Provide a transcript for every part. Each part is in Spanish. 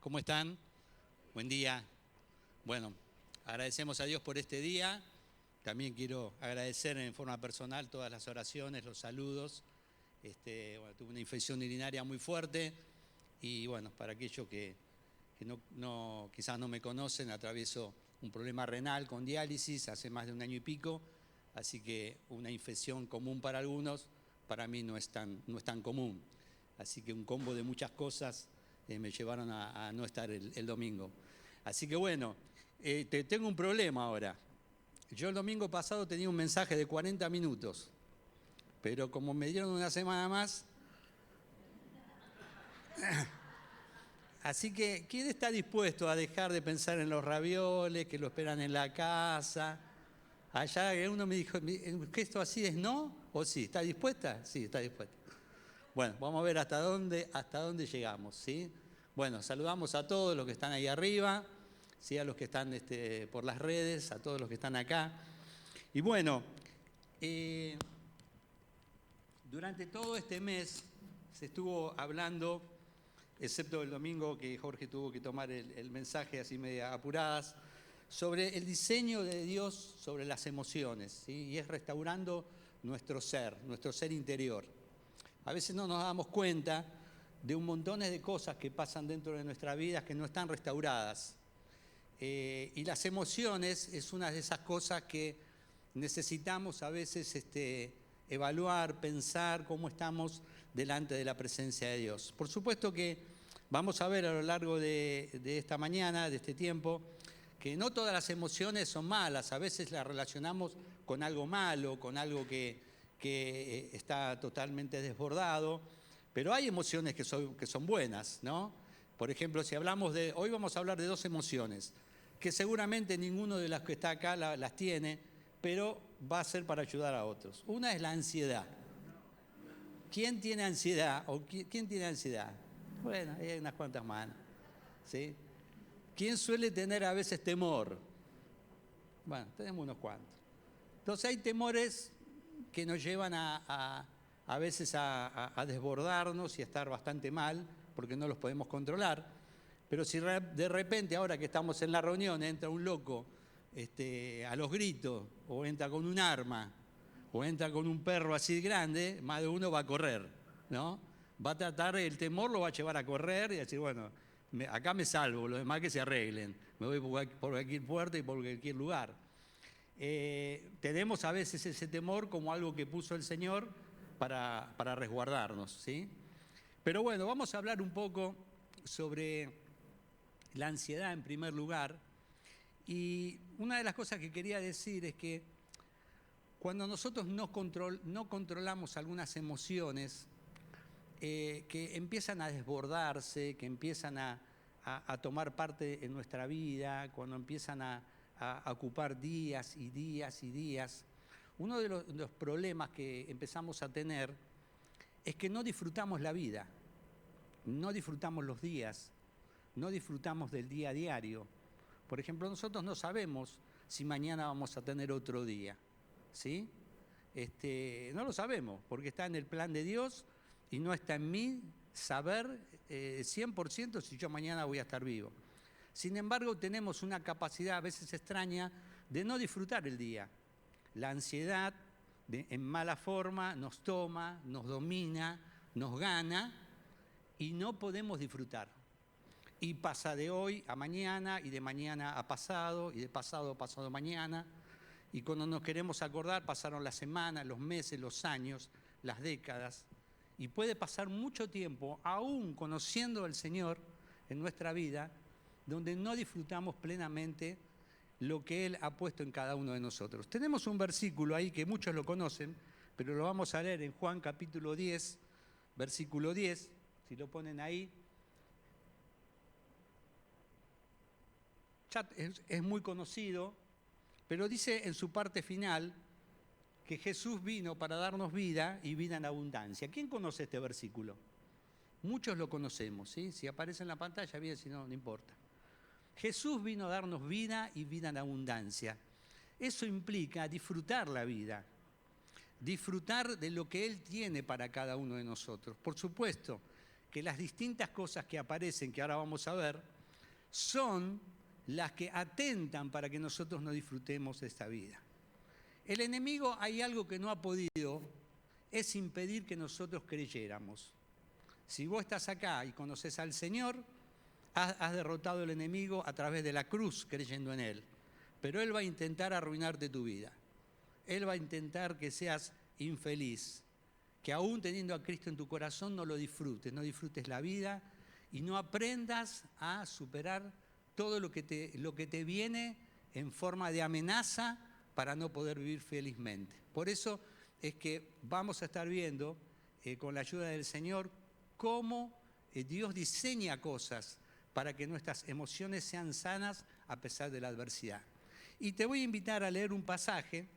¿Cómo están? Buen día. Bueno, agradecemos a Dios por este día. También quiero agradecer en forma personal todas las oraciones, los saludos. Tuve una infección urinaria muy fuerte y bueno, para aquellos que quizás no me conocen, atravieso un problema renal con diálisis hace más de un año y pico, así que una infección común para algunos, para mí no es tan común. Así que un combo de muchas cosas me llevaron a no estar el domingo. Así que bueno, tengo un problema ahora. Yo el domingo pasado tenía un mensaje de 40 minutos, pero como me dieron una semana más, así que ¿quién está dispuesto a dejar de pensar en los ravioles, que lo esperan en la casa? Allá uno me dijo, ¿que esto así es no? ¿O sí? ¿Está dispuesta? Sí, está dispuesta. Bueno, vamos a ver hasta dónde llegamos, ¿sí? Bueno, saludamos a todos los que están ahí arriba, ¿sí? A los que están por las redes, a todos los que están acá. Y bueno, durante todo este mes se estuvo hablando, excepto el domingo que Jorge tuvo que tomar el mensaje así media apuradas, sobre el diseño de Dios sobre las emociones, ¿sí? Y es restaurando nuestro ser interior. A veces no nos damos cuenta de un montón de cosas que pasan dentro de nuestra vida que no están restauradas. Y las emociones es una de esas cosas que necesitamos a veces evaluar, pensar cómo estamos delante de la presencia de Dios. Por supuesto que vamos a ver a lo largo de esta mañana, de este tiempo, que no todas las emociones son malas. A veces las relacionamos con algo malo, con algo que está totalmente desbordado, pero hay emociones que son buenas, ¿no? Por ejemplo, hoy vamos a hablar de dos emociones, que seguramente ninguno de los que está acá las tiene, pero va a ser para ayudar a otros. Una es la ansiedad. ¿Quién tiene ansiedad? ¿Quién tiene ansiedad? Bueno, ahí hay unas cuantas manos, ¿sí? ¿Quién suele tener a veces temor? Bueno, tenemos unos cuantos. Entonces hay temores que nos llevan a veces a desbordarnos y a estar bastante mal, porque no los podemos controlar. Pero si de repente, ahora que estamos en la reunión, entra un loco a los gritos, o entra con un arma, o entra con un perro así grande, más de uno va a correr, ¿no? Va a tratar, el temor lo va a llevar a correr y a decir, bueno, acá me salvo, los demás que se arreglen, me voy por cualquier puerta y por cualquier lugar. Tenemos a veces ese temor como algo que puso el Señor para resguardarnos, ¿sí? Pero bueno, vamos a hablar un poco sobre la ansiedad en primer lugar. Y una de las cosas que quería decir es que cuando nosotros no controlamos algunas emociones que empiezan a desbordarse, que empiezan a tomar parte en nuestra vida, cuando empiezan a ocupar días y días y días, uno de los problemas que empezamos a tener es que no disfrutamos la vida, no disfrutamos los días, no disfrutamos del día a diario. Por ejemplo, nosotros no sabemos si mañana vamos a tener otro día, ¿sí? No lo sabemos, porque está en el plan de Dios y no está en mí saber 100% si yo mañana voy a estar vivo. Sin embargo, tenemos una capacidad a veces extraña de no disfrutar el día. La ansiedad, en mala forma, nos toma, nos domina, nos gana y no podemos disfrutar. Y pasa de hoy a mañana, y de mañana a pasado, y de pasado a pasado mañana. Y cuando nos queremos acordar, pasaron las semanas, los meses, los años, las décadas. Y puede pasar mucho tiempo, aún conociendo al Señor en nuestra vida, donde no disfrutamos plenamente lo que Él ha puesto en cada uno de nosotros. Tenemos un versículo ahí que muchos lo conocen, pero lo vamos a leer en Juan capítulo 10, versículo 10, si lo ponen ahí. Ya es muy conocido, pero dice en su parte final que Jesús vino para darnos vida y vida en abundancia. ¿Quién conoce este versículo? Muchos lo conocemos, ¿sí? Si aparece en la pantalla, bien, si no, no importa. Jesús vino a darnos vida y vida en abundancia. Eso implica disfrutar la vida, disfrutar de lo que Él tiene para cada uno de nosotros. Por supuesto que las distintas cosas que aparecen, que ahora vamos a ver, son las que atentan para que nosotros no disfrutemos de esta vida. El enemigo, hay algo que no ha podido, es impedir que nosotros creyéramos. Si vos estás acá y conoces al Señor, has derrotado al enemigo a través de la cruz creyendo en Él. Pero Él va a intentar arruinarte tu vida. Él va a intentar que seas infeliz, que aún teniendo a Cristo en tu corazón no lo disfrutes, no disfrutes la vida y no aprendas a superar todo lo que te viene en forma de amenaza para no poder vivir felizmente. Por eso es que vamos a estar viendo, con la ayuda del Señor, cómo Dios diseña cosas para que nuestras emociones sean sanas a pesar de la adversidad. Y te voy a invitar a leer un pasaje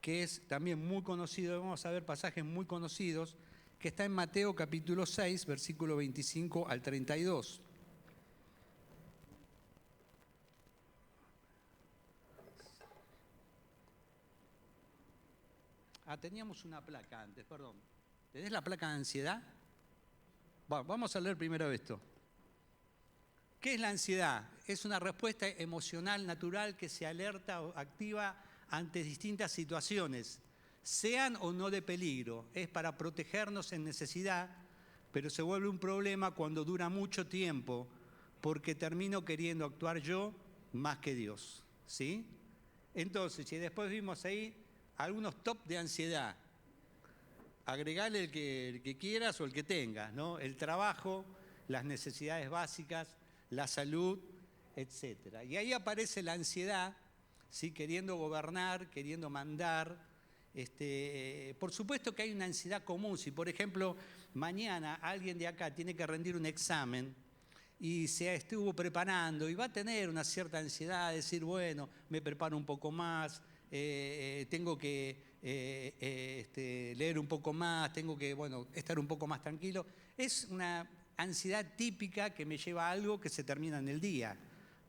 que es también muy conocido, vamos a ver pasajes muy conocidos, que está en Mateo capítulo 6, versículo 25 al 32. Teníamos una placa antes, perdón. ¿Tenés la placa de ansiedad? Bueno, vamos a leer primero esto. ¿Qué es la ansiedad? Es una respuesta emocional natural que se alerta o activa ante distintas situaciones, sean o no de peligro. Es para protegernos en necesidad, pero se vuelve un problema cuando dura mucho tiempo, porque termino queriendo actuar yo más que Dios. ¿Sí? Entonces, y después vimos ahí algunos top de ansiedad. Agregale el que quieras o el que tengas, ¿no? El trabajo, las necesidades básicas, la salud, etc. Y ahí aparece la ansiedad, ¿sí? Queriendo gobernar, queriendo mandar. Por supuesto que hay una ansiedad común. Si, por ejemplo, mañana alguien de acá tiene que rendir un examen y se estuvo preparando y va a tener una cierta ansiedad, decir, bueno, me preparo un poco más, tengo que leer un poco más, tengo que estar un poco más tranquilo. Es una ansiedad típica que me lleva a algo que se termina en el día,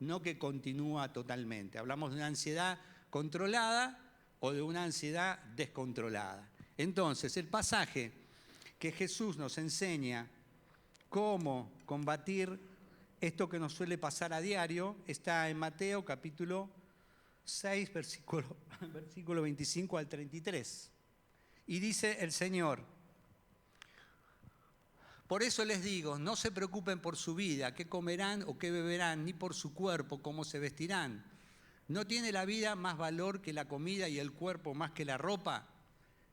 no que continúa totalmente. Hablamos de una ansiedad controlada o de una ansiedad descontrolada. Entonces, el pasaje que Jesús nos enseña cómo combatir esto que nos suele pasar a diario está en Mateo capítulo 6, versículo 25 al 33. Y dice el Señor: por eso les digo, no se preocupen por su vida, qué comerán o qué beberán, ni por su cuerpo, cómo se vestirán. ¿No tiene la vida más valor que la comida y el cuerpo más que la ropa?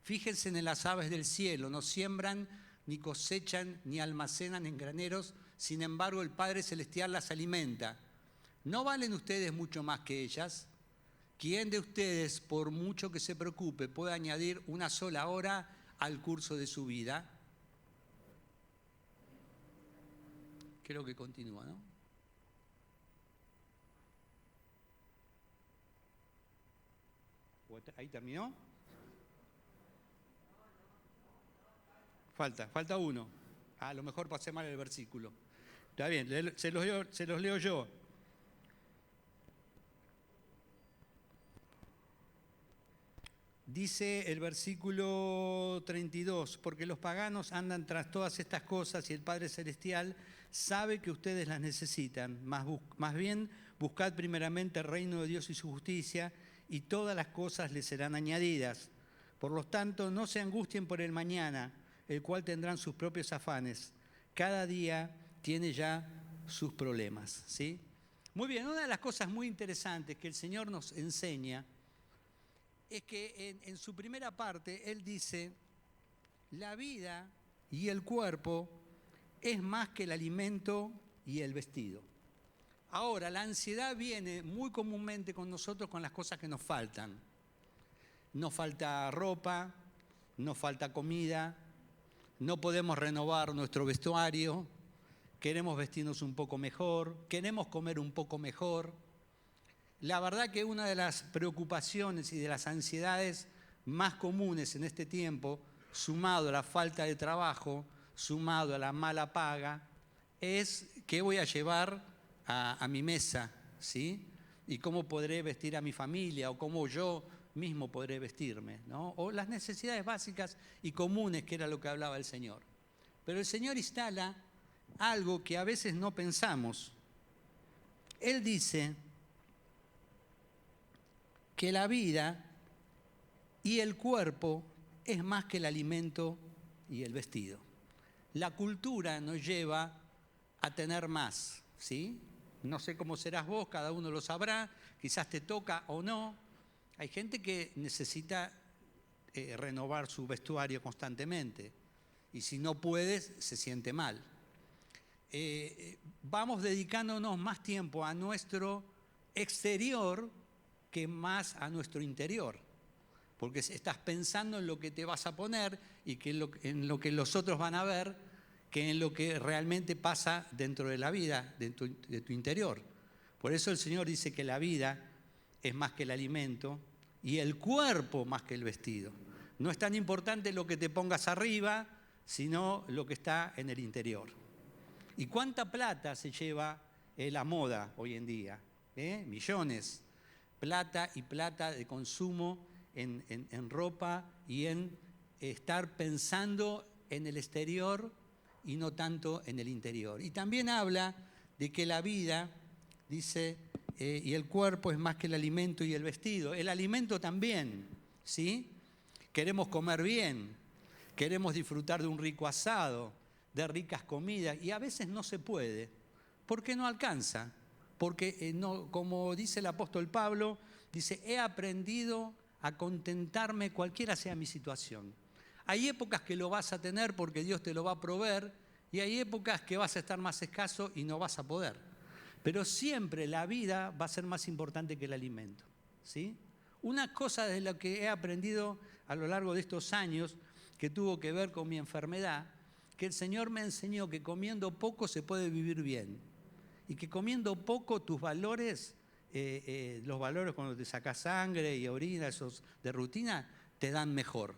Fíjense en las aves del cielo, no siembran, ni cosechan, ni almacenan en graneros, sin embargo el Padre Celestial las alimenta. ¿No valen ustedes mucho más que ellas? ¿Quién de ustedes, por mucho que se preocupe, puede añadir una sola hora al curso de su vida? Creo que continúa, ¿no? ¿Ahí terminó? Falta uno. A lo mejor pasé mal el versículo. Está bien, se los leo yo. Dice el versículo 32, porque los paganos andan tras todas estas cosas y el Padre Celestial sabe que ustedes las necesitan. Más bien, buscad primeramente el reino de Dios y su justicia y todas las cosas les serán añadidas. Por lo tanto, no se angustien por el mañana, el cual tendrán sus propios afanes. Cada día tiene ya sus problemas, ¿sí? Muy bien, una de las cosas muy interesantes que el Señor nos enseña es que en su primera parte Él dice, la vida y el cuerpo es más que el alimento y el vestido. Ahora, la ansiedad viene muy comúnmente con nosotros con las cosas que nos faltan. Nos falta ropa, nos falta comida, no podemos renovar nuestro vestuario, queremos vestirnos un poco mejor, queremos comer un poco mejor. La verdad que una de las preocupaciones y de las ansiedades más comunes en este tiempo, sumado a la falta de trabajo, sumado a la mala paga, es qué voy a llevar a mi mesa, ¿sí? Y cómo podré vestir a mi familia o cómo yo mismo podré vestirme, ¿no? O las necesidades básicas y comunes, que era lo que hablaba el Señor. Pero el Señor instala algo que a veces no pensamos. Él dice que la vida y el cuerpo es más que el alimento y el vestido. La cultura nos lleva a tener más, ¿sí? No sé cómo serás vos, cada uno lo sabrá, quizás te toca o no. Hay gente que necesita renovar su vestuario constantemente y si no puedes, se siente mal. Vamos dedicándonos más tiempo a nuestro exterior que más a nuestro interior, porque estás pensando en lo que te vas a poner y que en lo que los otros van a ver, que en lo que realmente pasa dentro de la vida, de tu interior. Por eso el Señor dice que la vida es más que el alimento y el cuerpo más que el vestido. No es tan importante lo que te pongas arriba, sino lo que está en el interior. ¿Y cuánta plata se lleva la moda hoy en día? Millones. Plata y plata de consumo en ropa y en estar pensando en el exterior y no tanto en el interior. Y también habla de que la vida, dice, y el cuerpo es más que el alimento y el vestido. El alimento también, ¿sí? Queremos comer bien, queremos disfrutar de un rico asado, de ricas comidas, y a veces no se puede, porque no alcanza, porque no, como dice el apóstol Pablo, dice, he aprendido a contentarme cualquiera sea mi situación. Hay épocas que lo vas a tener porque Dios te lo va a proveer, y hay épocas que vas a estar más escaso y no vas a poder. Pero siempre la vida va a ser más importante que el alimento, ¿sí? Una cosa de lo que he aprendido a lo largo de estos años, que tuvo que ver con mi enfermedad, que el Señor me enseñó que comiendo poco se puede vivir bien. Y que comiendo poco tus valores, los valores cuando te sacas sangre y orina, esos de rutina, te dan mejor.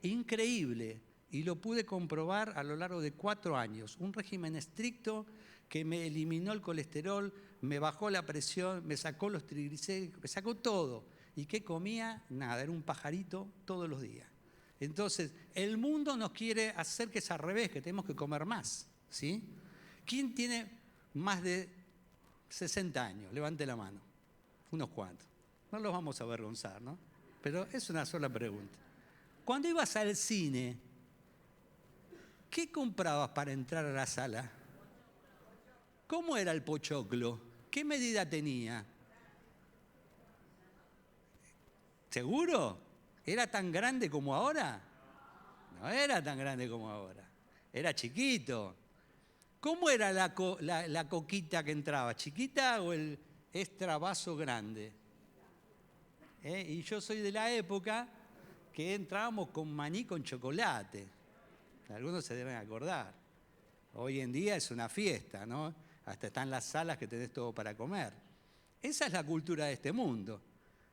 Increíble. Y lo pude comprobar a lo largo de 4 años. Un régimen estricto que me eliminó el colesterol, me bajó la presión, me sacó los triglicéridos, me sacó todo. ¿Y qué comía? Nada, era un pajarito todos los días. Entonces, el mundo nos quiere hacer que es al revés, que tenemos que comer más, ¿sí? ¿Quién tiene más de 60 años? Levante la mano. Unos cuantos. No los vamos a avergonzar, ¿no? Pero es una sola pregunta. Cuando ibas al cine, ¿qué comprabas para entrar a la sala? ¿Cómo era el pochoclo? ¿Qué medida tenía? ¿Seguro? ¿Era tan grande como ahora? No era tan grande como ahora. Era chiquito. ¿Cómo era la coquita que entraba? ¿Chiquita o el extra vaso grande? Y yo soy de la época que entrábamos con maní con chocolate. Algunos se deben acordar. Hoy en día es una fiesta, ¿no? Hasta están las salas que tenés todo para comer. Esa es la cultura de este mundo.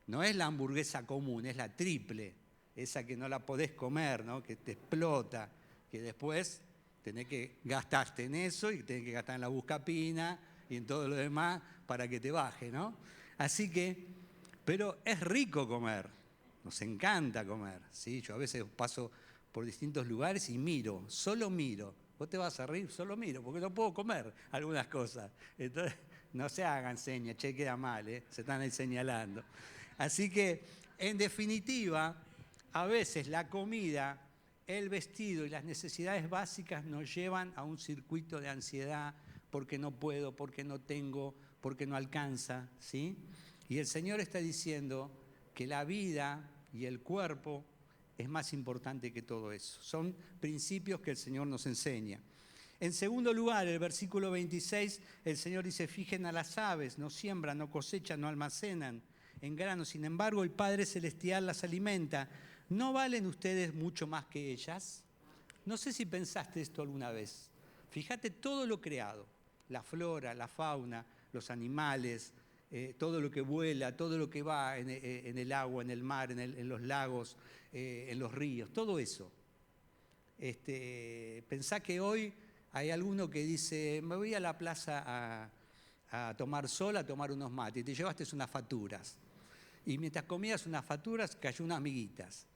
No es la hamburguesa común, es la triple. Esa que no la podés comer, ¿no? Que te explota, que después tenés que gastarte en eso y tenés que gastar en la buscapina y en todo lo demás para que te baje, ¿no? Así que, pero es rico comer, nos encanta comer, ¿sí? Yo a veces paso por distintos lugares y miro, solo miro. Vos te vas a reír, solo miro, porque no puedo comer algunas cosas. Entonces, no se hagan señas, che, queda mal, se están ahí señalando. Así que, en definitiva, a veces la comida, el vestido y las necesidades básicas nos llevan a un circuito de ansiedad porque no puedo, porque no tengo, porque no alcanza, ¿sí? Y el Señor está diciendo que la vida y el cuerpo es más importante que todo eso. Son principios que el Señor nos enseña. En segundo lugar, el versículo 26, el Señor dice, fijen a las aves, no siembran, no cosechan, no almacenan en grano. Sin embargo, el Padre Celestial las alimenta. ¿No valen ustedes mucho más que ellas? No sé si pensaste esto alguna vez. Fíjate todo lo creado, la flora, la fauna, los animales, todo lo que vuela, todo lo que va en el agua, en el mar, en los lagos, en los ríos, todo eso. Pensá que hoy hay alguno que dice, me voy a la plaza a tomar sol, a tomar unos mates, y te llevaste unas facturas. Y mientras comías unas facturas, cayó unas miguitas.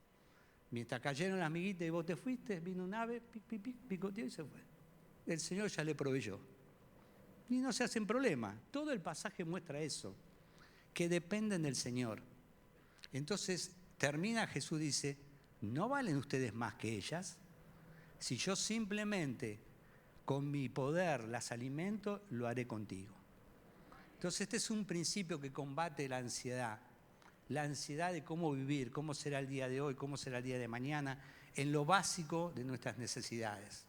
Mientras cayeron las miguitas y vos te fuiste, vino un ave, pic, pic, pic, picoteó y se fue. El Señor ya le proveyó. Y no se hacen problema. Todo el pasaje muestra eso, que dependen del Señor. Entonces termina, Jesús dice, ¿no valen ustedes más que ellas? Si yo simplemente con mi poder las alimento, lo haré contigo. Entonces este es un principio que combate la ansiedad de cómo vivir, cómo será el día de hoy, cómo será el día de mañana, en lo básico de nuestras necesidades.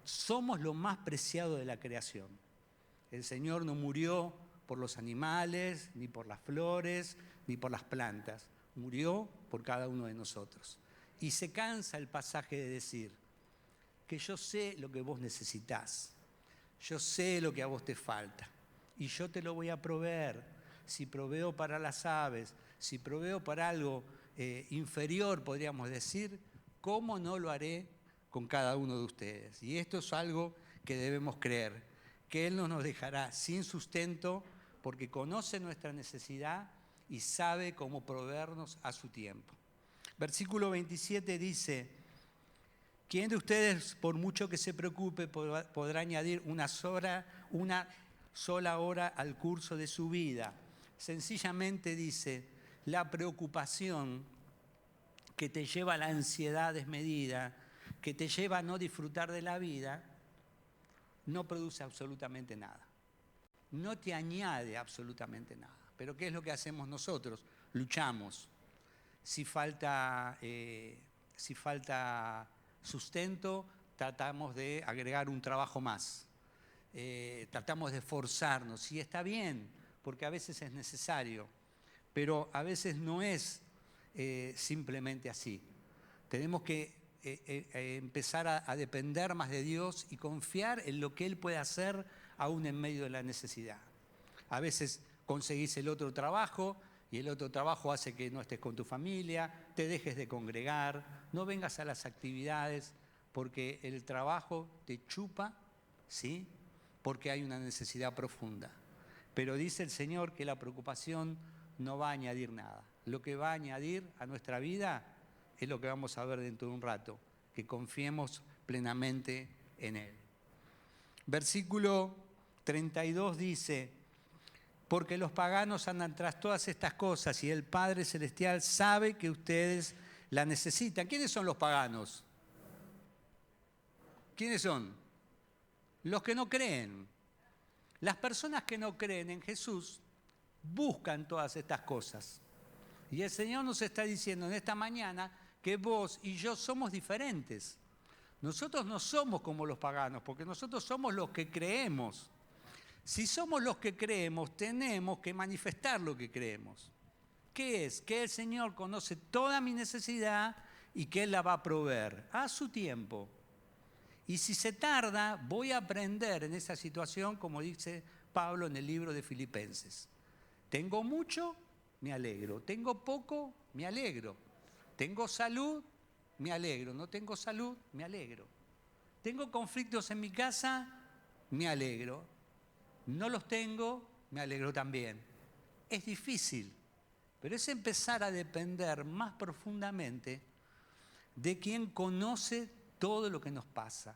Somos lo más preciado de la creación. El Señor no murió por los animales, ni por las flores, ni por las plantas. Murió por cada uno de nosotros. Y se cansa el pasaje de decir que yo sé lo que vos necesitás, yo sé lo que a vos te falta, y yo te lo voy a proveer. Si proveo para las aves, si proveo para algo inferior, podríamos decir, ¿cómo no lo haré con cada uno de ustedes? Y esto es algo que debemos creer, que Él no nos dejará sin sustento, porque conoce nuestra necesidad y sabe cómo proveernos a su tiempo. Versículo 27 dice, ¿quién de ustedes, por mucho que se preocupe, podrá añadir una sola hora al curso de su vida? Sencillamente dice, la preocupación que te lleva a la ansiedad desmedida, que te lleva a no disfrutar de la vida, no produce absolutamente nada. No te añade absolutamente nada. Pero ¿qué es lo que hacemos nosotros? Luchamos. Si falta sustento, tratamos de agregar un trabajo más. Tratamos de esforzarnos. Y está bien, porque a veces es necesario, pero a veces no es simplemente así. Tenemos que empezar a depender más de Dios y confiar en lo que Él puede hacer aún en medio de la necesidad. A veces conseguís el otro trabajo y el otro trabajo hace que no estés con tu familia, te dejes de congregar, no vengas a las actividades porque el trabajo te chupa, ¿sí? Porque hay una necesidad profunda. Pero dice el Señor que la preocupación no va a añadir nada. Lo que va a añadir a nuestra vida es lo que vamos a ver dentro de un rato, que confiemos plenamente en Él. Versículo 32 dice, porque los paganos andan tras todas estas cosas y el Padre Celestial sabe que ustedes la necesitan. ¿Quiénes son los paganos? ¿Quiénes son? Los que no creen. Las personas que no creen en Jesús buscan todas estas cosas. Y el Señor nos está diciendo en esta mañana que vos y yo somos diferentes. Nosotros no somos como los paganos, porque nosotros somos los que creemos. Si somos los que creemos, tenemos que manifestar lo que creemos. ¿Qué es? Que el Señor conoce toda mi necesidad y que Él la va a proveer a su tiempo. Y si se tarda, voy a aprender en esa situación, como dice Pablo en el libro de Filipenses. Tengo mucho, me alegro. Tengo poco, me alegro. Tengo salud, me alegro. No tengo salud, me alegro. Tengo conflictos en mi casa, me alegro. No los tengo, me alegro también. Es difícil, pero es empezar a depender más profundamente de quien conoce todo lo que nos pasa.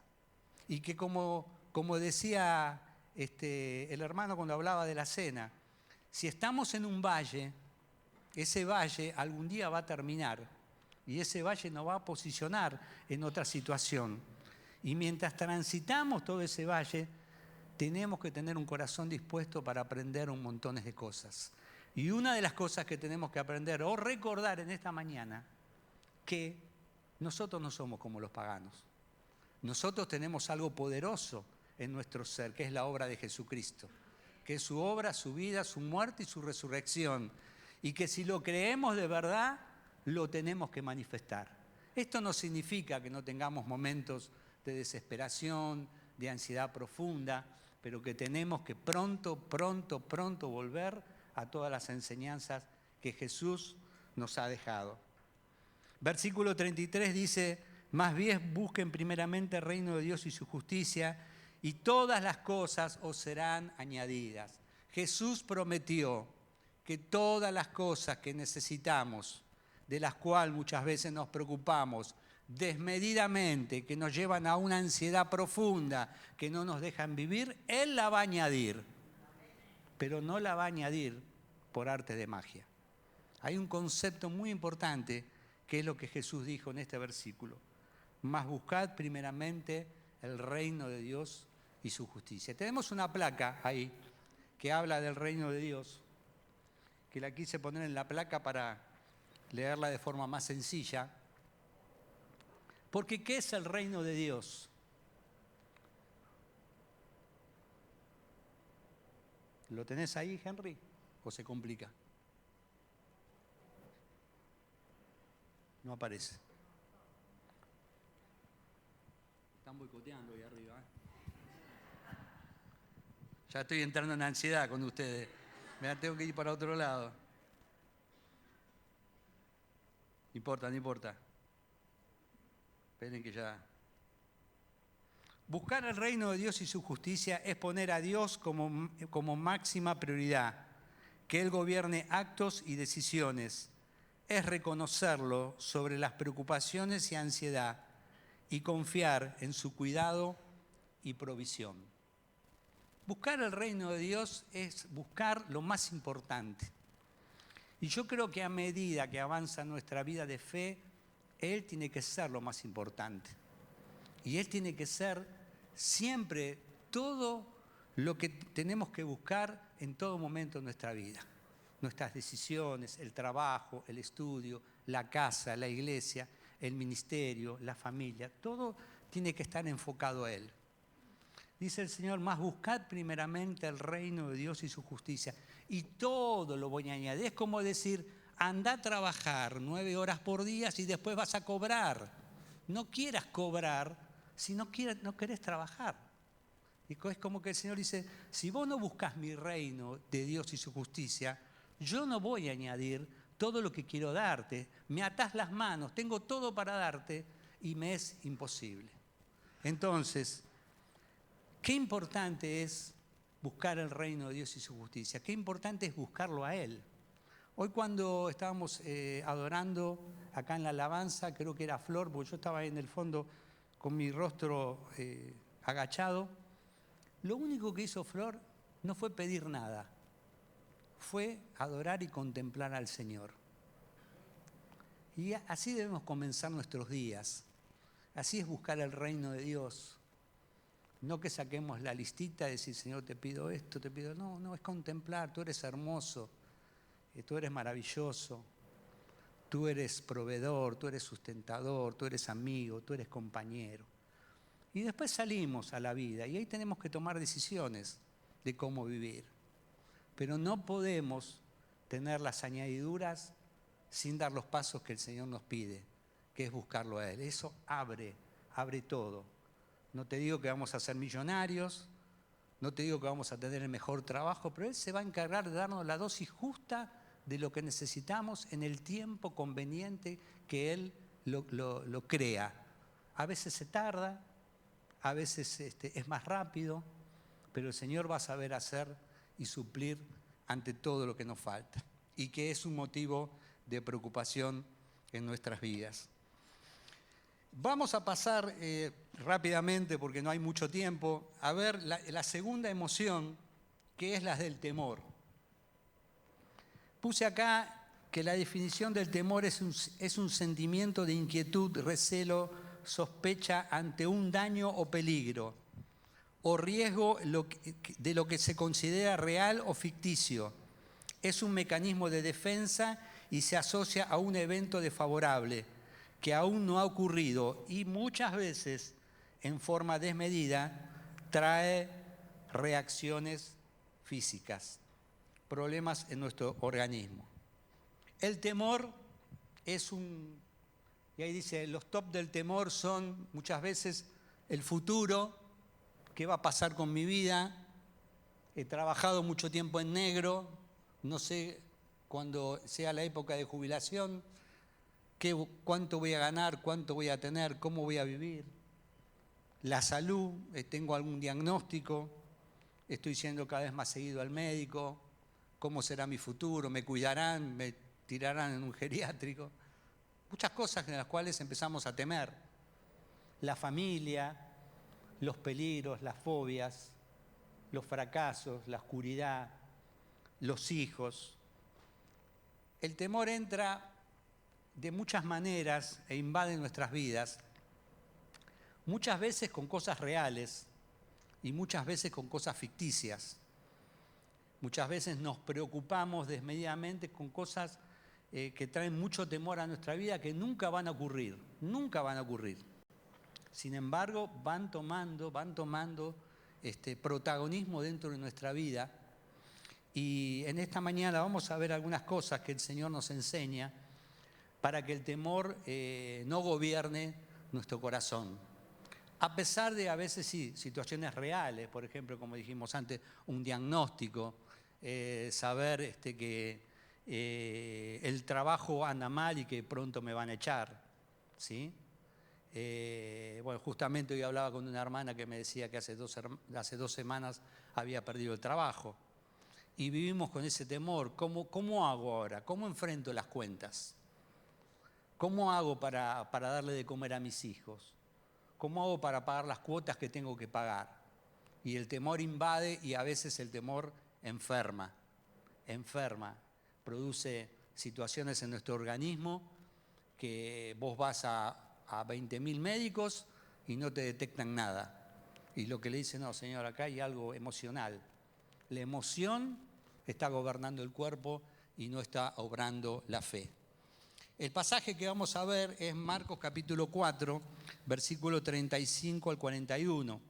Y que como decía el hermano cuando hablaba de la cena, si estamos en un valle, ese valle algún día va a terminar y ese valle nos va a posicionar en otra situación. Y mientras transitamos todo ese valle, tenemos que tener un corazón dispuesto para aprender un montón de cosas. Y una de las cosas que tenemos que aprender o recordar en esta mañana, que nosotros no somos como los paganos. Nosotros tenemos algo poderoso en nuestro ser, que es la obra de Jesucristo, que es su obra, su vida, su muerte y su resurrección. Y que si lo creemos de verdad, lo tenemos que manifestar. Esto no significa que no tengamos momentos de desesperación, de ansiedad profunda, pero que tenemos que pronto volver a todas las enseñanzas que Jesús nos ha dejado. Versículo 33 dice, más bien busquen primeramente el reino de Dios y su justicia, y todas las cosas os serán añadidas. Jesús prometió que todas las cosas que necesitamos de las cuales muchas veces nos preocupamos desmedidamente, que nos llevan a una ansiedad profunda, que no nos dejan vivir, Él la va a añadir, pero no la va a añadir por arte de magia. Hay un concepto muy importante que es lo que Jesús dijo en este versículo: mas buscad primeramente el reino de Dios y su justicia. Tenemos una placa ahí que habla del reino de Dios, que la quise poner en la placa para leerla de forma más sencilla. Porque ¿qué es el reino de Dios? ¿Lo tenés ahí, Henry? ¿O se complica? No aparece. Están boicoteando ahí arriba. Ya estoy entrando en ansiedad con ustedes. Me tengo que ir para otro lado. No importa, no importa. Esperen que ya... Buscar el reino de Dios y su justicia es poner a Dios como máxima prioridad, que Él gobierne actos y decisiones. Es reconocerlo sobre las preocupaciones y ansiedad y confiar en su cuidado y provisión. Buscar el reino de Dios es buscar lo más importante. Y yo creo que a medida que avanza nuestra vida de fe, Él tiene que ser lo más importante. Y Él tiene que ser siempre todo lo que tenemos que buscar en todo momento de nuestra vida. Nuestras decisiones, el trabajo, el estudio, la casa, la iglesia, el ministerio, la familia, todo tiene que estar enfocado a Él. Dice el Señor: más buscad primeramente el reino de Dios y su justicia, y todo lo voy a añadir. Es como decir, anda a trabajar 9 horas por día y después vas a cobrar. No quieras cobrar si no querés trabajar. Y es como que el Señor dice: si vos no buscas mi reino de Dios y su justicia, yo no voy a añadir todo lo que quiero darte. Me atás las manos, tengo todo para darte y me es imposible. Entonces, qué importante es buscar el reino de Dios y su justicia. Qué importante es buscarlo a Él. Hoy cuando estábamos adorando acá en la alabanza, creo que era Flor, porque yo estaba ahí en el fondo con mi rostro agachado, lo único que hizo Flor no fue pedir nada, fue adorar y contemplar al Señor. Y así debemos comenzar nuestros días. Así es buscar el reino de Dios. No que saquemos la listita y decir: Señor, te pido esto, te pido... No, es contemplar. Tú eres hermoso, tú eres maravilloso, tú eres proveedor, tú eres sustentador, tú eres amigo, tú eres compañero. Y después salimos a la vida y ahí tenemos que tomar decisiones de cómo vivir. Pero no podemos tener las añadiduras sin dar los pasos que el Señor nos pide, que es buscarlo a Él. Eso abre todo. No te digo que vamos a ser millonarios, no te digo que vamos a tener el mejor trabajo, pero Él se va a encargar de darnos la dosis justa de lo que necesitamos en el tiempo conveniente que Él lo crea. A veces se tarda, a veces es más rápido, pero el Señor va a saber hacer y suplir ante todo lo que nos falta y que es un motivo de preocupación en nuestras vidas. Vamos a pasar rápidamente, porque no hay mucho tiempo, a ver la segunda emoción, que es la del temor. Puse acá que la definición del temor es un sentimiento de inquietud, recelo, sospecha ante un daño o peligro, o riesgo de lo que se considera real o ficticio. Es un mecanismo de defensa y se asocia a un evento desfavorable que aún no ha ocurrido y muchas veces, en forma desmedida, trae reacciones físicas, problemas en nuestro organismo. El temor es y ahí dice, los top del temor son muchas veces el futuro, qué va a pasar con mi vida, he trabajado mucho tiempo en negro, no sé cuándo sea la época de jubilación, cuánto voy a ganar, cuánto voy a tener, cómo voy a vivir. La salud, tengo algún diagnóstico, estoy yendo cada vez más seguido al médico, cómo será mi futuro, me cuidarán, me tirarán en un geriátrico. Muchas cosas en las cuales empezamos a temer. La familia, los peligros, las fobias, los fracasos, la oscuridad, los hijos. El temor entra de muchas maneras e invade nuestras vidas, muchas veces con cosas reales y muchas veces con cosas ficticias. Muchas veces nos preocupamos desmedidamente con cosas que traen mucho temor a nuestra vida que nunca van a ocurrir, nunca van a ocurrir. Sin embargo, van tomando protagonismo dentro de nuestra vida. Y en esta mañana vamos a ver algunas cosas que el Señor nos enseña para que el temor no gobierne nuestro corazón. A pesar de a veces sí, situaciones reales, por ejemplo, como dijimos antes, un diagnóstico, saber que el trabajo anda mal y que pronto me van a echar, ¿sí? Bueno, justamente hoy hablaba con una hermana que me decía que hace 2 semanas había perdido el trabajo. Y vivimos con ese temor. ¿Cómo hago ahora? ¿Cómo enfrento las cuentas? ¿Cómo hago para darle de comer a mis hijos? ¿Cómo hago para pagar las cuotas que tengo que pagar? Y el temor invade y a veces el temor enferma, produce situaciones en nuestro organismo que vos vas a 20.000 médicos y no te detectan nada. Y lo que le dicen, no, señor, acá hay algo emocional. La emoción está gobernando el cuerpo y no está obrando la fe. El pasaje que vamos a ver es Marcos capítulo 4, versículo 35 al 41.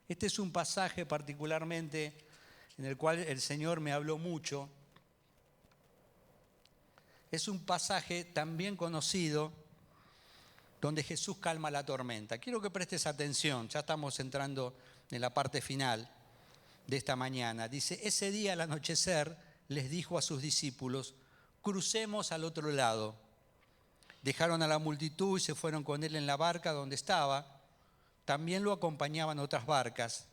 Este es un pasaje particularmente en el cual el Señor me habló mucho. Es un pasaje también conocido donde Jesús calma la tormenta. Quiero que prestes atención, ya estamos entrando en la parte final de esta mañana. Dice, ese día al anochecer les dijo a sus discípulos, crucemos al otro lado. Dejaron a la multitud y se fueron con él en la barca donde estaba. También lo acompañaban otras barcas.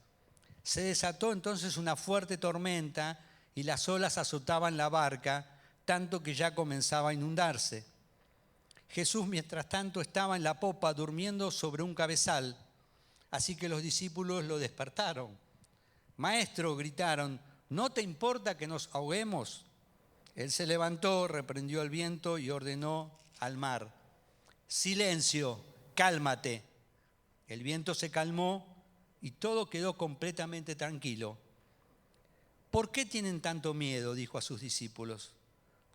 Se desató entonces una fuerte tormenta y las olas azotaban la barca, tanto que ya comenzaba a inundarse. Jesús, mientras tanto, estaba en la popa durmiendo sobre un cabezal. Así que los discípulos lo despertaron. Maestro, gritaron, ¿no te importa que nos ahoguemos? Él se levantó, reprendió al viento y ordenó al mar, silencio, cálmate. El viento se calmó y todo quedó completamente tranquilo. ¿Por qué tienen tanto miedo?, dijo a sus discípulos.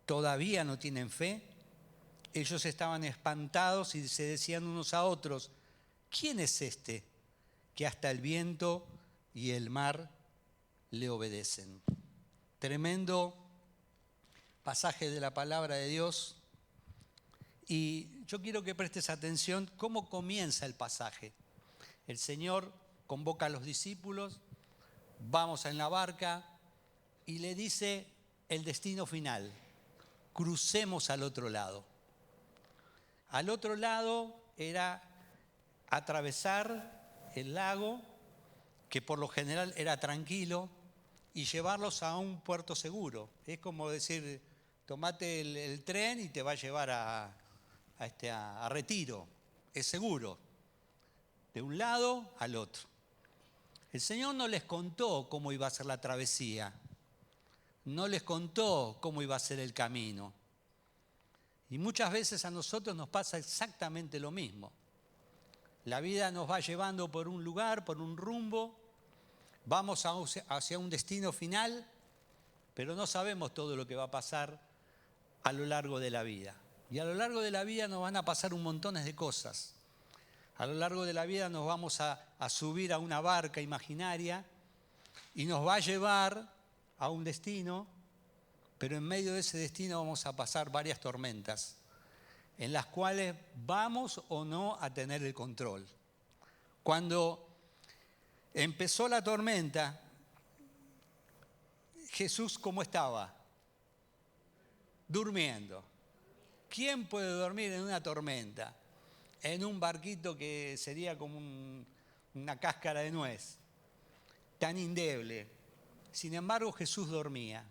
¿Todavía no tienen fe? Ellos estaban espantados y se decían unos a otros, ¿quién es este que hasta el viento y el mar le obedecen? Tremendo pasaje de la palabra de Dios. Y yo quiero que prestes atención cómo comienza el pasaje. El Señor convoca a los discípulos, vamos en la barca y le dice el destino final, crucemos al otro lado. Al otro lado era atravesar el lago, que por lo general era tranquilo, y llevarlos a un puerto seguro. Es como decir, tomate el tren y te va a llevar a Retiro. Es seguro, de un lado al otro. El Señor no les contó cómo iba a ser la travesía, no les contó cómo iba a ser el camino. Y muchas veces a nosotros nos pasa exactamente lo mismo. La vida nos va llevando por un lugar, por un rumbo, vamos hacia un destino final, pero no sabemos todo lo que va a pasar a lo largo de la vida. Y a lo largo de la vida nos van a pasar un montón de cosas. A lo largo de la vida nos vamos a subir a una barca imaginaria y nos va a llevar a un destino, pero en medio de ese destino vamos a pasar varias tormentas en las cuales vamos o no a tener el control. Cuando empezó la tormenta, Jesús, ¿cómo estaba? Durmiendo. ¿Quién puede dormir en una tormenta? En un barquito que sería como una cáscara de nuez, tan endeble. Sin embargo, Jesús dormía.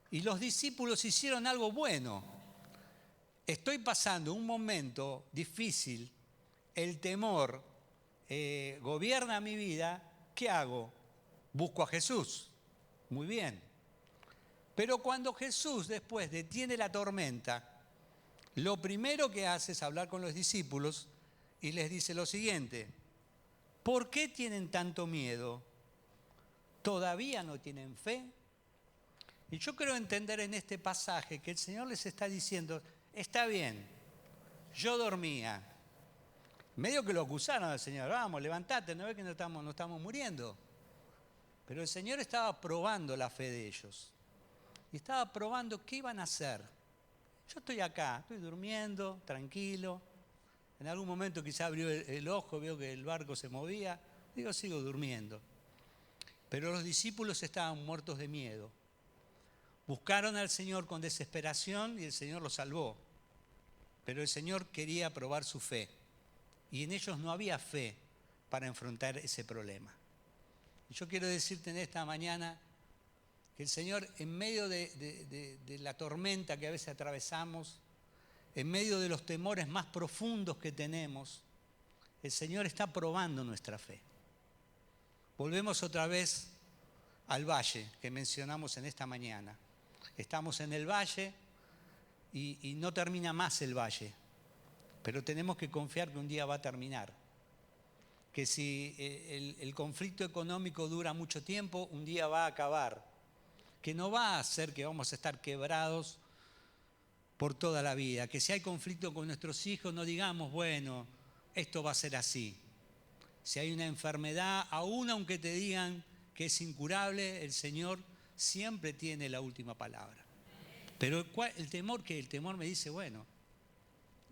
Y los discípulos hicieron algo bueno. estoy pasando un momento difícil, el temor gobierna mi vida, ¿qué hago? Busco a Jesús. Muy bien. Pero cuando Jesús después detiene la tormenta, lo primero que hace es hablar con los discípulos y les dice lo siguiente: ¿por qué tienen tanto miedo? ¿Todavía no tienen fe? Y yo creo entender en este pasaje que el Señor les está diciendo, está bien, yo dormía. Medio que lo acusaron al Señor, vamos, levantate, ¿no ves que no estamos muriendo? Pero el Señor estaba probando la fe de ellos. Y estaba probando qué iban a hacer. Yo estoy acá, estoy durmiendo, tranquilo. En algún momento quizá abrió el ojo, veo que el barco se movía. Digo, sigo durmiendo. Pero los discípulos estaban muertos de miedo. Buscaron al Señor con desesperación y el Señor los salvó. Pero el Señor quería probar su fe. Y en ellos no había fe para enfrentar ese problema. Y yo quiero decirte en esta mañana que el Señor, en medio de la tormenta que a veces atravesamos, en medio de los temores más profundos que tenemos, el Señor está probando nuestra fe. Volvemos otra vez al valle que mencionamos en esta mañana. Estamos en el valle y no termina más el valle, pero tenemos que confiar que un día va a terminar. Que si el conflicto económico dura mucho tiempo, un día va a acabar. Que no va a hacer que vamos a estar quebrados por toda la vida. Que si hay conflicto con nuestros hijos, no digamos, bueno, esto va a ser así. Si hay una enfermedad, aún aunque te digan que es incurable, el Señor siempre tiene la última palabra. Pero el temor me dice, bueno,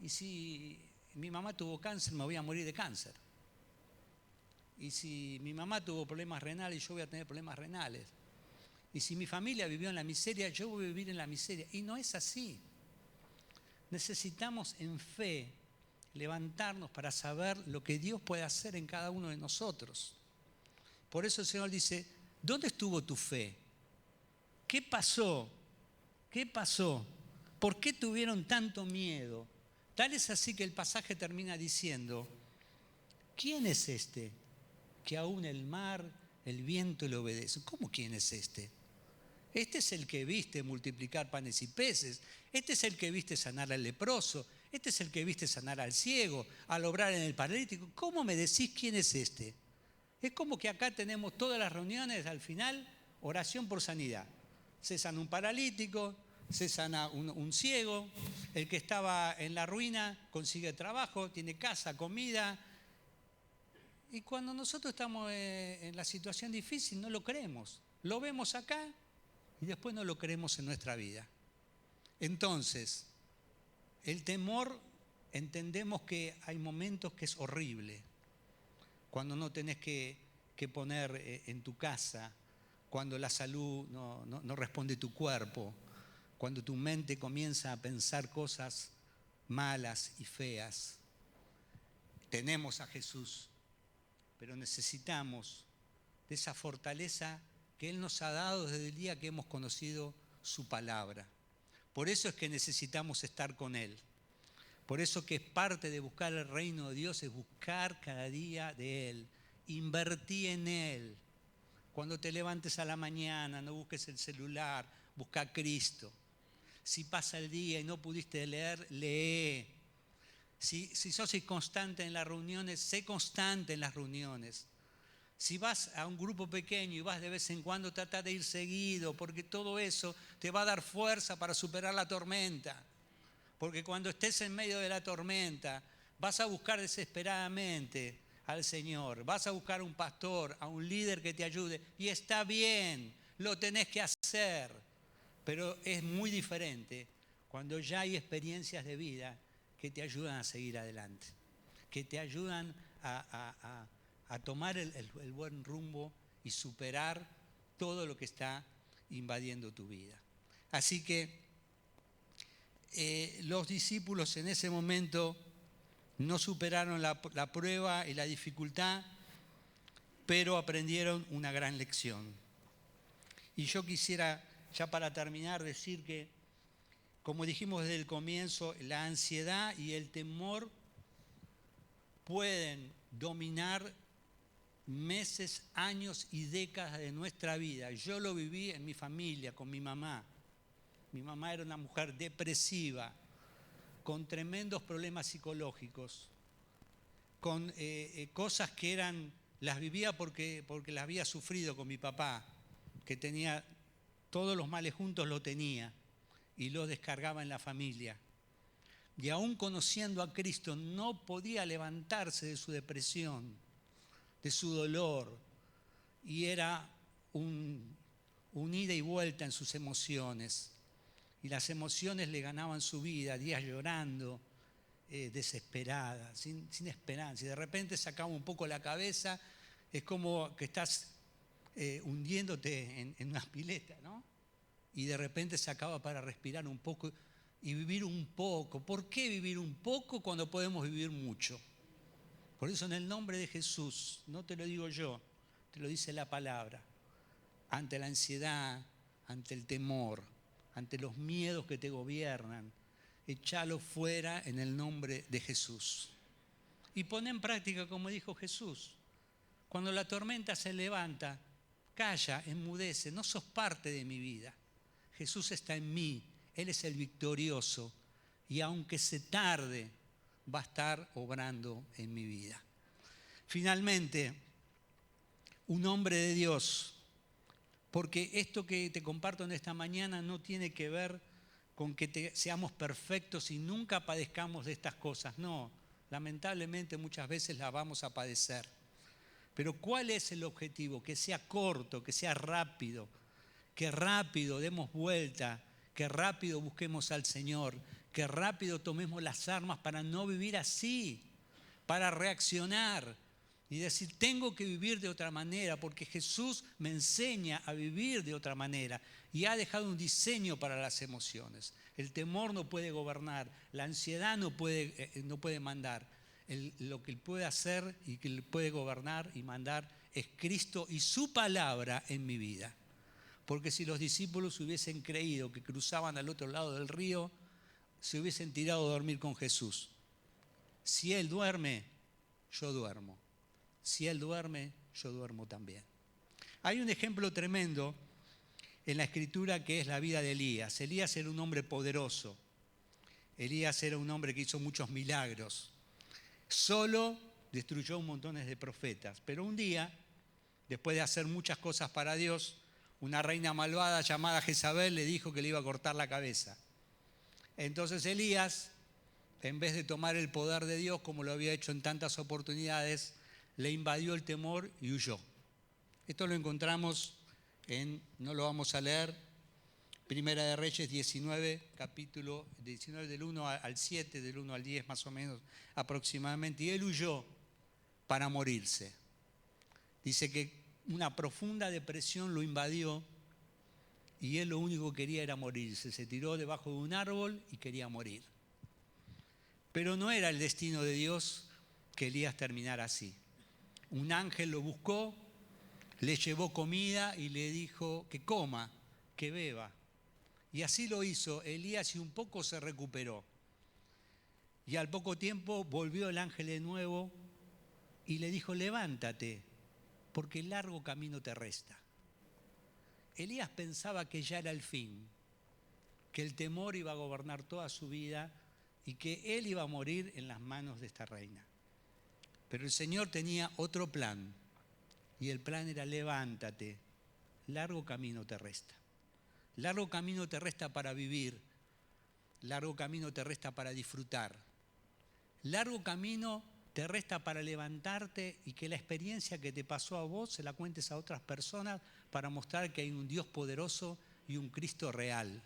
y si mi mamá tuvo cáncer, me voy a morir de cáncer. Y si mi mamá tuvo problemas renales, yo voy a tener problemas renales. Y si mi familia vivió en la miseria, yo voy a vivir en la miseria. Y no es así. Necesitamos en fe levantarnos para saber lo que Dios puede hacer en cada uno de nosotros. Por eso el Señor dice, ¿dónde estuvo tu fe? ¿Qué pasó? ¿Qué pasó? ¿Por qué tuvieron tanto miedo? Tal es así que el pasaje termina diciendo, ¿quién es este que aún el mar, el viento le obedecen? ¿Cómo quién es este? Este es el que viste multiplicar panes y peces. Este es el que viste sanar al leproso. Este es el que viste sanar al ciego, al obrar en el paralítico. ¿Cómo me decís quién es este? Es como que acá tenemos todas las reuniones, al final, oración por sanidad. Se sana un paralítico, se sana un ciego, el que estaba en la ruina consigue trabajo, tiene casa, comida. Y cuando nosotros estamos en la situación difícil, no lo creemos. Lo vemos acá y después no lo creemos en nuestra vida. Entonces, el temor, entendemos que hay momentos que es horrible. Cuando no tenés que poner en tu casa, cuando la salud no responde tu cuerpo, cuando tu mente comienza a pensar cosas malas y feas. Tenemos a Jesús, pero necesitamos de esa fortaleza que Él nos ha dado desde el día que hemos conocido su palabra. Por eso es que necesitamos estar con Él. Por eso que es parte de buscar el reino de Dios, es buscar cada día de Él. Invertí en Él. Cuando te levantes a la mañana, no busques el celular, busca a Cristo. Si pasa el día y no pudiste leer, lee. Si sos inconstante en las reuniones, sé constante en las reuniones. Si vas a un grupo pequeño y vas de vez en cuando, trata de ir seguido, porque todo eso te va a dar fuerza para superar la tormenta. Porque cuando estés en medio de la tormenta, vas a buscar desesperadamente al Señor, vas a buscar a un pastor, a un líder que te ayude, y está bien, lo tenés que hacer, pero es muy diferente cuando ya hay experiencias de vida que te ayudan a seguir adelante, que te ayudan a tomar el buen rumbo y superar todo lo que está invadiendo tu vida. Así que los discípulos en ese momento no superaron la prueba y la dificultad, pero aprendieron una gran lección. Y yo quisiera, ya para terminar, decir que como dijimos desde el comienzo, la ansiedad y el temor pueden dominar meses, años y décadas de nuestra vida. Yo lo viví en mi familia, con mi mamá. Mi mamá era una mujer depresiva, con tremendos problemas psicológicos, con cosas que las vivía porque las había sufrido con mi papá, que tenía todos los males juntos, lo tenía y lo descargaba en la familia. Y aún conociendo a Cristo no podía levantarse de su depresión, de su dolor, y era un ida y vuelta en sus emociones. Y las emociones le ganaban su vida, días llorando, desesperada, sin esperanza. Y de repente sacaba un poco la cabeza, es como que estás hundiéndote en una pileta, ¿no? Y de repente sacaba para respirar un poco y vivir un poco. ¿Por qué vivir un poco cuando podemos vivir mucho? Por eso en el nombre de Jesús, no te lo digo yo, te lo dice la palabra, ante la ansiedad, ante el temor, ante los miedos que te gobiernan, échalo fuera en el nombre de Jesús. Y pon en práctica como dijo Jesús. Cuando la tormenta se levanta, calla, enmudece, no sos parte de mi vida. Jesús está en mí, Él es el victorioso y aunque se tarde, va a estar obrando en mi vida. Finalmente, un hombre de Dios, porque esto que te comparto en esta mañana no tiene que ver con que seamos perfectos y nunca padezcamos de estas cosas. No, lamentablemente muchas veces las vamos a padecer. Pero ¿cuál es el objetivo? Que sea corto, que sea rápido, que rápido demos vuelta, que rápido busquemos al Señor, que rápido tomemos las armas para no vivir así, para reaccionar y decir, tengo que vivir de otra manera, porque Jesús me enseña a vivir de otra manera y ha dejado un diseño para las emociones. El temor no puede gobernar, la ansiedad no puede mandar. Lo que Él puede hacer y que Él puede gobernar y mandar es Cristo y su palabra en mi vida. Porque si los discípulos hubiesen creído que cruzaban al otro lado del río, se hubiesen tirado a dormir con Jesús. Si Él duerme, yo duermo. Si Él duerme, yo duermo también. Hay un ejemplo tremendo en la Escritura que es la vida de Elías. Elías era un hombre poderoso. Elías era un hombre que hizo muchos milagros. Solo destruyó montones de profetas. Pero un día, después de hacer muchas cosas para Dios, una reina malvada llamada Jezabel le dijo que le iba a cortar la cabeza. Entonces Elías, en vez de tomar el poder de Dios como lo había hecho en tantas oportunidades, le invadió el temor y huyó. Esto lo encontramos no lo vamos a leer, Primera de Reyes 19, capítulo 19 del 1 al 7, del 1 al 10 más o menos aproximadamente, y él huyó para morirse. Dice que una profunda depresión lo invadió y él lo único que quería era morirse. Se tiró debajo de un árbol y quería morir. Pero no era el destino de Dios que Elías terminara así. Un ángel lo buscó, le llevó comida y le dijo que coma, que beba. Y así lo hizo Elías y un poco se recuperó. Y al poco tiempo volvió el ángel de nuevo y le dijo, levántate, porque el largo camino te resta. Elías pensaba que ya era el fin, que el temor iba a gobernar toda su vida y que él iba a morir en las manos de esta reina. Pero el Señor tenía otro plan, y el plan era levántate, largo camino te resta. Largo camino te resta para vivir, largo camino te resta para disfrutar, largo camino te resta para levantarte y que la experiencia que te pasó a vos se la cuentes a otras personas para mostrar que hay un Dios poderoso y un Cristo real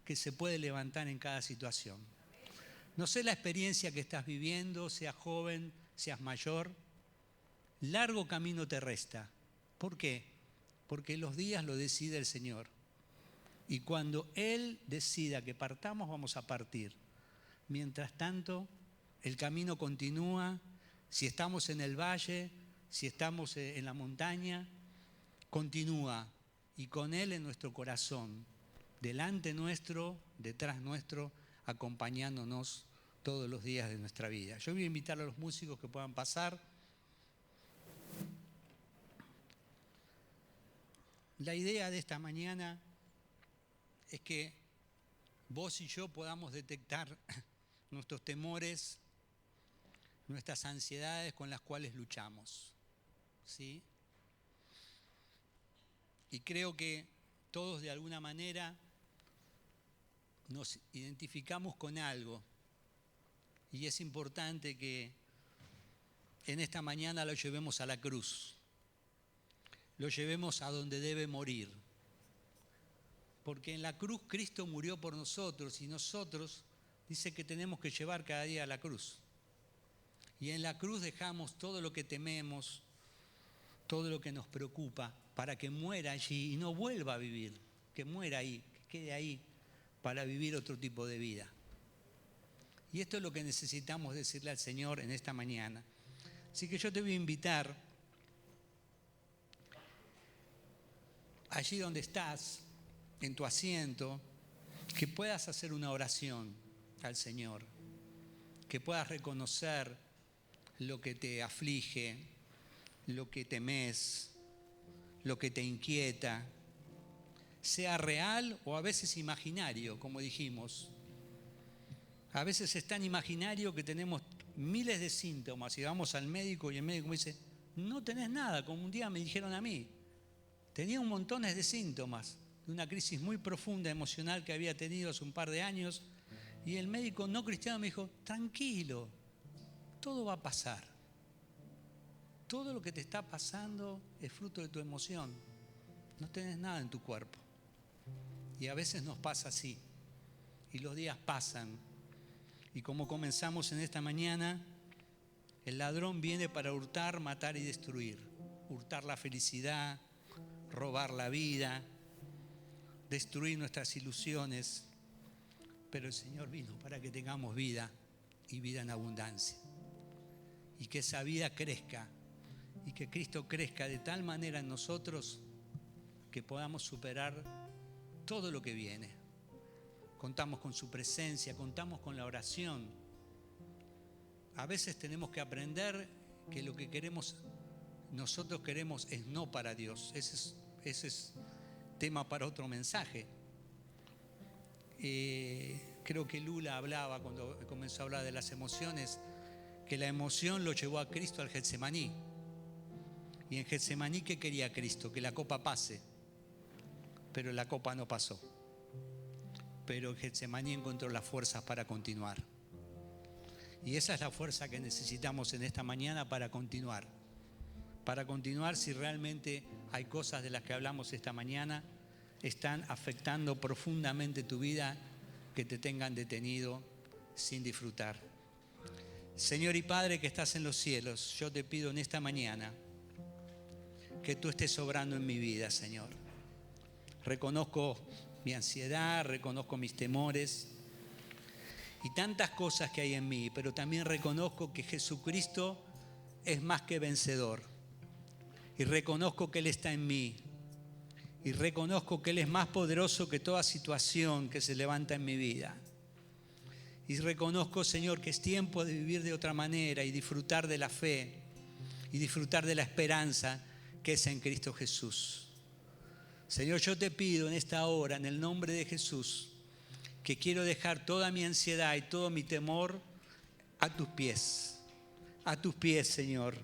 que se puede levantar en cada situación. No sé la experiencia que estás viviendo, seas joven, seas mayor, largo camino te resta. ¿Por qué? Porque los días lo decide el Señor. Y cuando Él decida que partamos, vamos a partir. Mientras tanto, el camino continúa. Si estamos en el valle, si estamos en la montaña, continúa. Y con Él en nuestro corazón. delante nuestro, detrás nuestro, acompañándonos todos los días de nuestra vida. Yo voy a invitar a los músicos que puedan pasar. La idea de esta mañana es que vos y yo podamos detectar nuestros temores, nuestras ansiedades con las cuales luchamos, ¿sí? Y creo que todos de alguna manera nos identificamos con algo. Y es importante que en esta mañana lo llevemos a la cruz. Lo llevemos a donde debe morir. Porque en la cruz Cristo murió por nosotros y nosotros dice que tenemos que llevar cada día a la cruz. Y en la cruz dejamos todo lo que tememos, todo lo que nos preocupa, para que muera allí y no vuelva a vivir, que muera ahí, que quede ahí para vivir otro tipo de vida. Y esto es lo que necesitamos decirle al Señor en esta mañana. Así que yo te voy a invitar, allí donde estás, en tu asiento, que puedas hacer una oración al Señor, que puedas reconocer lo que te aflige, lo que temes, lo que te inquieta, sea real o a veces imaginario, como dijimos. A veces es tan imaginario que tenemos miles de síntomas y vamos al médico y el médico me dice, no tenés nada, como un día me dijeron a mí. Tenía un montón de síntomas, de una crisis muy profunda emocional que había tenido hace un par de años y el médico no cristiano me dijo, tranquilo, todo va a pasar. Todo lo que te está pasando es fruto de tu emoción. No tenés nada en tu cuerpo. Y a veces nos pasa así. Y los días pasan. Y como comenzamos en esta mañana, el ladrón viene para hurtar, matar y destruir. Hurtar la felicidad, robar la vida, destruir nuestras ilusiones. Pero el Señor vino para que tengamos vida y vida en abundancia. Y que esa vida crezca. Y que Cristo crezca de tal manera en nosotros que podamos superar todo lo que viene. Contamos con su presencia, contamos con la oración. A veces tenemos que aprender que lo que nosotros queremos es no para Dios. Ese es tema para otro mensaje. Creo que Lula hablaba cuando comenzó a hablar de las emociones, que la emoción lo llevó a Cristo al Getsemaní. Y en Getsemaní, ¿qué quería Cristo? Que la copa pase. Pero la copa no pasó. Pero en Getsemaní encontró las fuerzas para continuar. Y esa es la fuerza que necesitamos en esta mañana para continuar. Para continuar si realmente hay cosas de las que hablamos esta mañana, están afectando profundamente tu vida, que te tengan detenido sin disfrutar. Señor y Padre que estás en los cielos, yo te pido en esta mañana que tú estés obrando en mi vida, Señor. Reconozco mi ansiedad, reconozco mis temores y tantas cosas que hay en mí, pero también reconozco que Jesucristo es más que vencedor. Y reconozco que Él está en mí. Y reconozco que Él es más poderoso que toda situación que se levanta en mi vida. Y reconozco, Señor, que es tiempo de vivir de otra manera y disfrutar de la fe y disfrutar de la esperanza que es en Cristo Jesús. Señor, yo te pido en esta hora, en el nombre de Jesús, que quiero dejar toda mi ansiedad y todo mi temor a tus pies, Señor,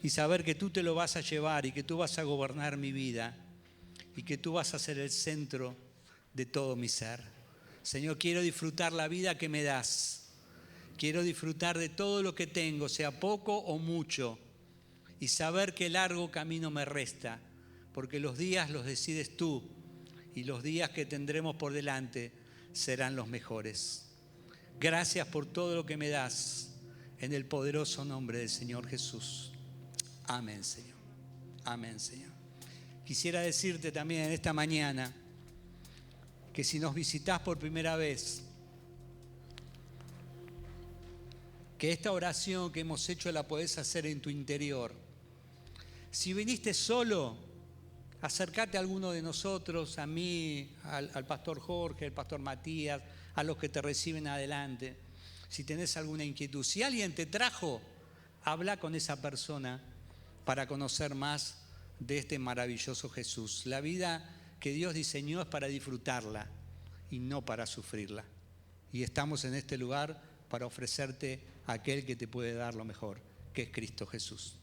y saber que tú te lo vas a llevar y que tú vas a gobernar mi vida y que tú vas a ser el centro de todo mi ser. Señor, quiero disfrutar la vida que me das, quiero disfrutar de todo lo que tengo, sea poco o mucho, y saber que largo camino me resta, porque los días los decides tú y los días que tendremos por delante serán los mejores. Gracias por todo lo que me das en el poderoso nombre del Señor Jesús. Amén, Señor. Amén, Señor. Quisiera decirte también en esta mañana que si nos visitas por primera vez, que esta oración que hemos hecho la podés hacer en tu interior. Si viniste solo, Acércate a alguno de nosotros, a mí, al pastor Jorge, al pastor Matías, a los que te reciben adelante. Si tenés alguna inquietud, si alguien te trajo, habla con esa persona para conocer más de este maravilloso Jesús. La vida que Dios diseñó es para disfrutarla y no para sufrirla. Y estamos en este lugar para ofrecerte a aquel que te puede dar lo mejor, que es Cristo Jesús.